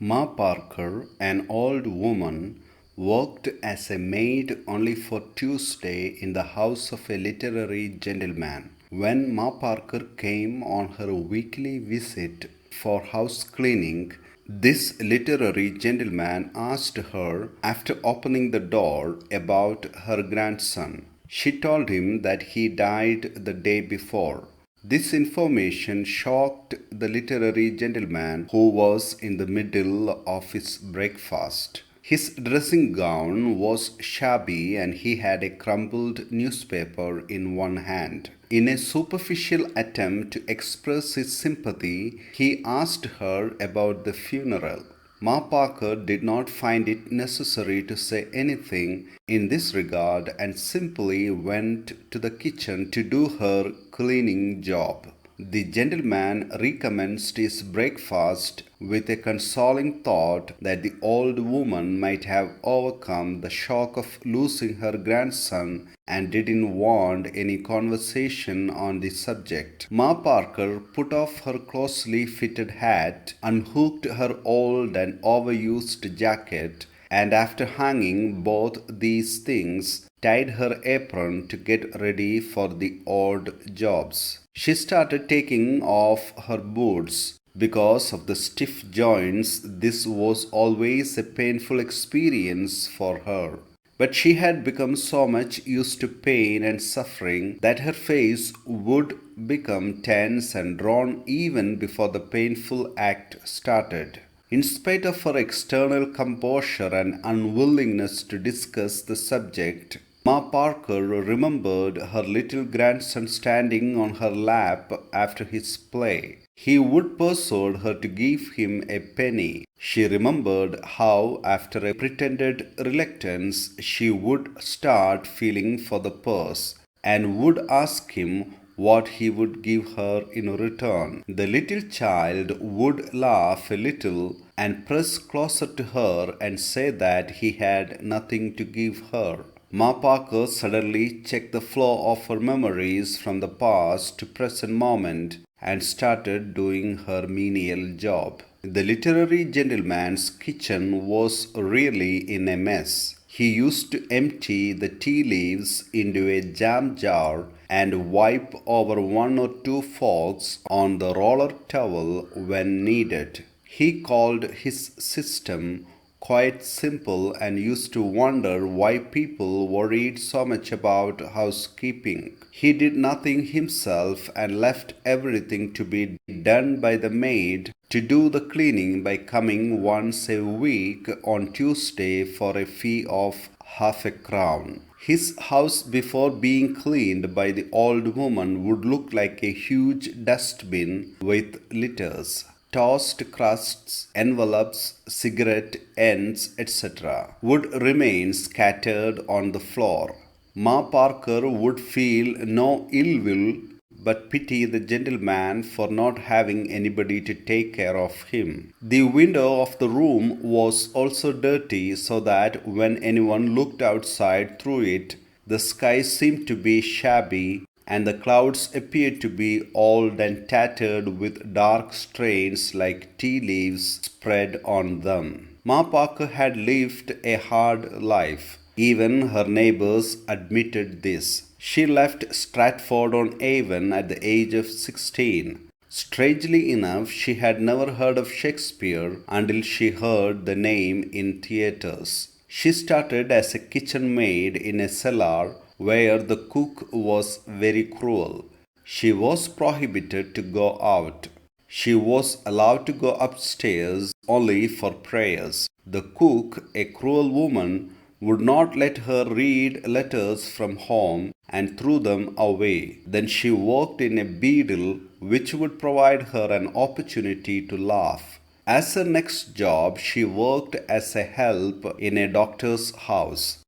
Ma Parker, an old woman, worked as a maid only for Tuesday in the house of a literary gentleman. When Ma Parker came on her weekly visit for house cleaning, this literary gentleman asked her, after opening the door, about her grandson. She told him that he died the day before. This information shocked the literary gentleman who was in the middle of his breakfast. His dressing gown was shabby and he had a crumpled newspaper in one hand. In a superficial attempt to express his sympathy, he asked her about the funeral. Ma Parker did not find it necessary to say anything in this regard and simply went to the kitchen to do her cleaning job. The gentleman recommenced his breakfast with a consoling thought that the old woman might have overcome the shock of losing her grandson and didn't want any conversation on the subject. Ma Parker put off her closely fitted hat, unhooked her old and overused jacket, and after hanging both these things, tied her apron to get ready for the odd jobs. She started taking off her boots. Because of the stiff joints, this was always a painful experience for her. But she had become so much used to pain and suffering that her face would become tense and drawn even before the painful act started. In spite of her external composure and unwillingness to discuss the subject, Ma Parker remembered her little grandson standing on her lap after his play. He would persuade her to give him a penny. She remembered how, after a pretended reluctance, she would start feeling for the purse and would ask him what he would give her in return. The little child would laugh a little and press closer to her and say that he had nothing to give her. Ma Parker suddenly checked the flow of her memories from the past to present moment and started doing her menial job. The literary gentleman's kitchen was really in a mess. He used to empty the tea leaves into a jam jar and wipe over one or two forks on the roller towel when needed. He called his system quite simple and used to wonder why people worried so much about housekeeping. He did nothing himself and left everything to be done by the maid to do the cleaning by coming once a week on Tuesday for a fee of half a crown. His house before being cleaned by the old woman would look like a huge dustbin with litters. Toast crusts, envelopes, cigarette ends, etc., would remain scattered on the floor. Ma Parker would feel no ill will but pity the gentleman for not having anybody to take care of him. The window of the room was also dirty, so that when anyone looked outside through it, the sky seemed to be shabby and the clouds appeared to be old and tattered with dark stains like tea leaves spread on them. Ma Parker had lived a hard life. Even her neighbors admitted this. She left Stratford-on-Avon at the age of 16. Strangely enough, she had never heard of Shakespeare until she heard the name in theatres. She started as a kitchen maid in a cellar where the cook was very cruel. She was prohibited to go out. She was allowed to go upstairs only for prayers. The cook, a cruel woman, would not let her read letters from home and threw them away. Then she worked in a beadle, which would provide her an opportunity to laugh. As her next job, she worked as a help in a doctor's house.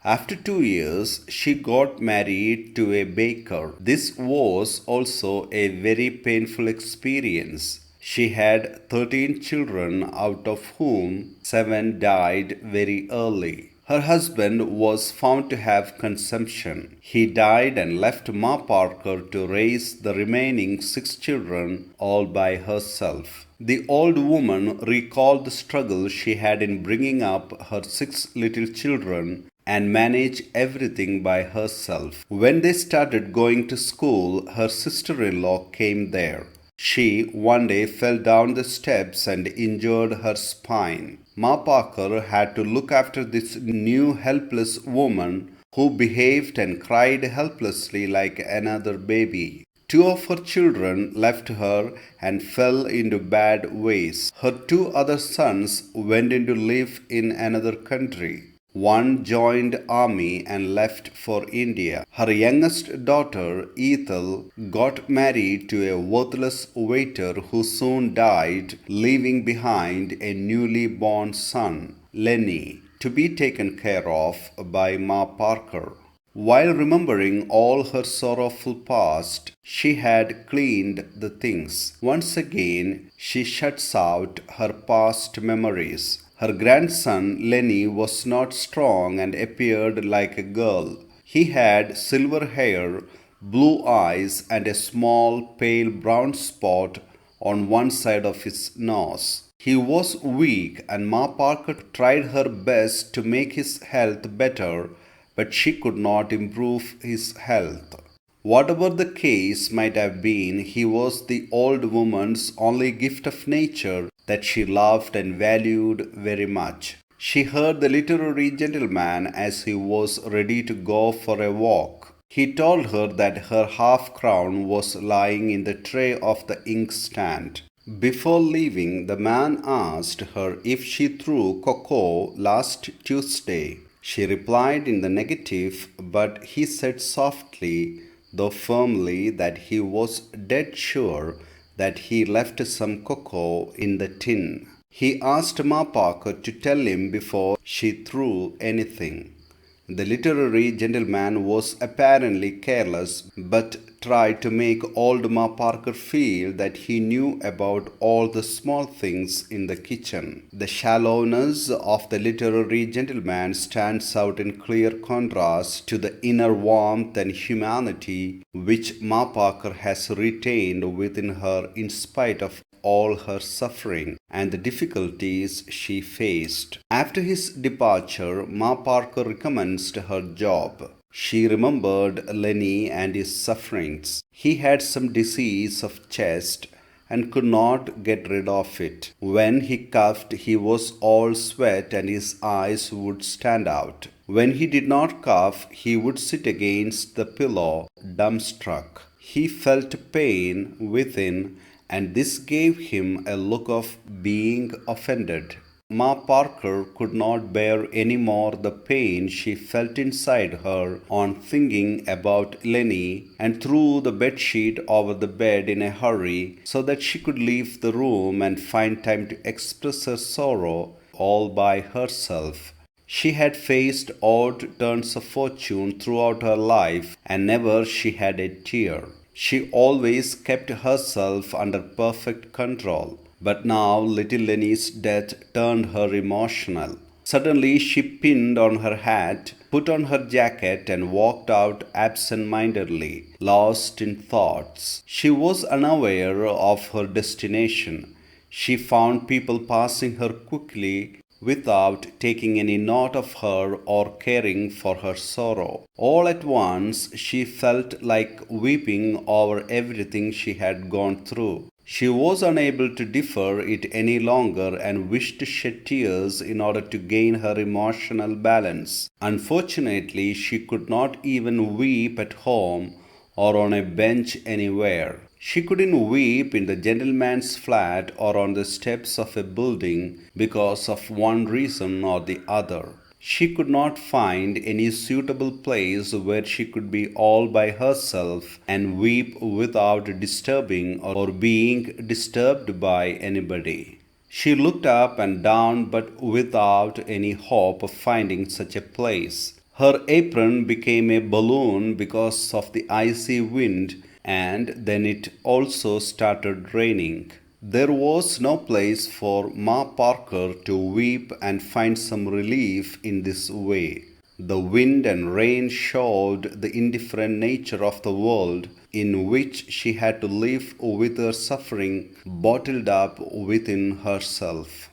After 2 years, she got married to a baker. This was also a very painful experience. She had 13 children, out of whom 7 died very early. Her husband was found to have consumption. He died and left Ma Parker to raise the remaining 6 children all by herself. The old woman recalled the struggle she had in bringing up her 6 little children and manage everything by herself. When they started going to school, her sister in law came there. She one day fell down the steps and injured her spine. Ma Parker had to look after this new helpless woman who behaved and cried helplessly like another baby. 2 of her children left her and fell into bad ways. Her 2 other sons went in to live in another country. One joined army and left for India. Her youngest daughter, Ethel, got married to a worthless waiter who soon died, leaving behind a newly born son, Lenny, to be taken care of by Ma Parker. While remembering all her sorrowful past, she had cleaned the things. Once again, she shuts out her past memories. Her grandson Lenny was not strong and appeared like a girl. He had silver hair, blue eyes, and a small pale brown spot on one side of his nose. He was weak, and Ma Parker tried her best to make his health better, but she could not improve his health. Whatever the case might have been, he was the old woman's only gift of nature that she loved and valued very much. She heard the literary gentleman as he was ready to go for a walk. He told her that her half crown was lying in the tray of the inkstand. Before leaving, the man asked her if she threw cocoa last Tuesday. She replied in the negative, but he said softly, though firmly, that he was dead sure that he left some cocoa in the tin. He asked Ma Parker to tell him before she threw anything. The literary gentleman was apparently careless, but tried to make old Ma Parker feel that he knew about all the small things in the kitchen. The shallowness of the literary gentleman stands out in clear contrast to the inner warmth and humanity which Ma Parker has retained within her in spite of all her suffering and the difficulties she faced. After his departure, Ma Parker recommenced her job. She remembered Lenny and his sufferings. He had some disease of chest and could not get rid of it. When he coughed, he was all sweat and his eyes would stand out. When he did not cough, he would sit against the pillow, dumbstruck. He felt pain within, and this gave him a look of being offended. Ma Parker could not bear any more the pain she felt inside her on thinking about Lenny, and threw the bedsheet over the bed in a hurry so that she could leave the room and find time to express her sorrow all by herself. She had faced odd turns of fortune throughout her life, and never she had a tear. She always kept herself under perfect control. But now little Lenny's death turned her emotional. Suddenly she pinned on her hat, put on her jacket, and walked out absent-mindedly, lost in thoughts. She was unaware of her destination. She found people passing her quickly without taking any note of her or caring for her sorrow. All at once she felt like weeping over everything she had gone through. She was unable to defer it any longer and wished to shed tears in order to gain her emotional balance. Unfortunately, she could not even weep at home or on a bench anywhere. She couldn't weep in the gentleman's flat or on the steps of a building because of one reason or the other. She could not find any suitable place where she could be all by herself and weep without disturbing or being disturbed by anybody. She looked up and down but without any hope of finding such a place. Her apron became a balloon because of the icy wind, and then it also started raining. There was no place for Ma Parker to weep and find some relief in this way. The wind and rain showed the indifferent nature of the world in which she had to live with her suffering bottled up within herself.